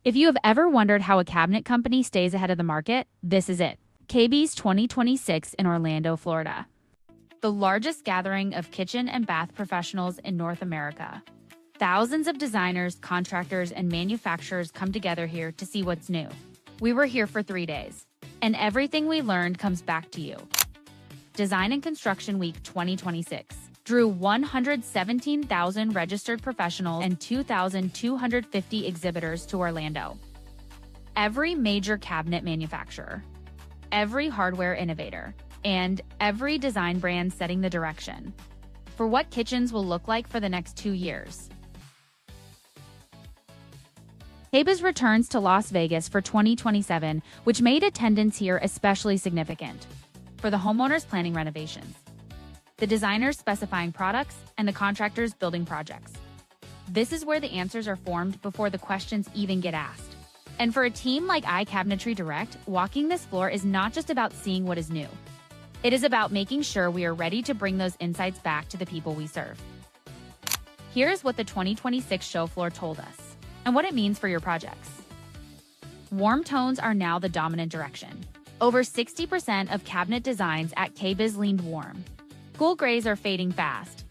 If you have ever wondered how a cabinet company stays ahead of the market, this is it. KBIS 2026 in Orlando, Florida. The largest gathering of kitchen and bath professionals in North America. Thousands of designers, contractors, and manufacturers come together here to see what's new. We were here for 3 days, and everything we learned comes back to you. Design and Construction Week 2026 drew 117,000 registered professionals and 2,250 exhibitors to Orlando. Every major cabinet manufacturer, every hardware innovator, and every design brand setting the direction for what kitchens will look like for the next 2 years. KBIS returns to Las Vegas for 2027, which made attendance here especially significant for the homeowners planning renovations, the designers specifying products, and the contractors building projects. This is where the answers are formed before the questions even get asked. And for a team like iCabinetry Direct, walking this floor is not just about seeing what is new. It is about making sure we are ready to bring those insights back to the people we serve. Here's what the 2026 show floor told us, and what it means for your projects. Warm tones are now the dominant direction. Over 60% of cabinet designs at KBIS leaned warm. Cool grays are fading fast.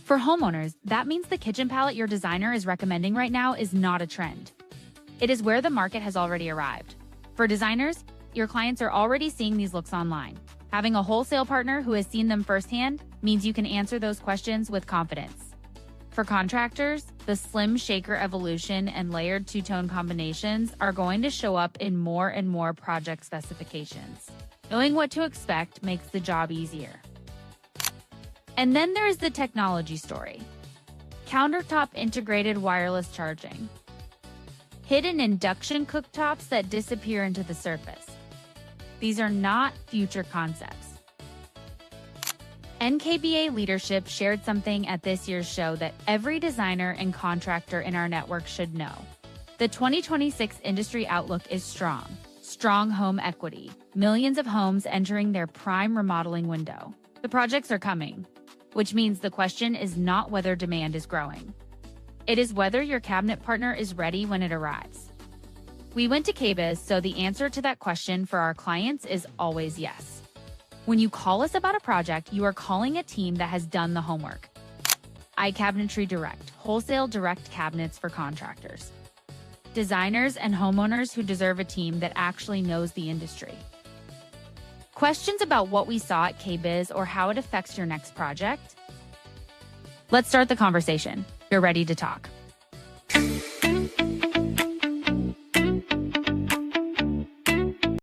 For homeowners, that means the kitchen palette your designer is recommending right now is not a trend. It is where the market has already arrived. For designers, your clients are already seeing these looks online. Having a wholesale partner who has seen them firsthand means you can answer those questions with confidence. For contractors, the slim shaker evolution and layered two-tone combinations are going to show up in more and more project specifications. Knowing what to expect makes the job easier. And then there is the technology story. Countertop integrated wireless charging. Hidden induction cooktops that disappear into the surface. These are not future concepts. NKBA leadership shared something at this year's show that every designer and contractor in our network should know. The 2026 industry outlook is strong. Strong home equity. Millions of homes entering their prime remodeling window. The projects are coming, which means the question is not whether demand is growing. It is whether your cabinet partner is ready when it arrives. We went to KBIS, so the answer to that question for our clients is always yes. When you call us about a project, you are calling a team that has done the homework. iCabinetry Direct, wholesale direct cabinets for contractors. Designers and homeowners who deserve a team that actually knows the industry. Questions about what we saw at KBIS or how it affects your next project? Let's start the conversation. You're ready to talk.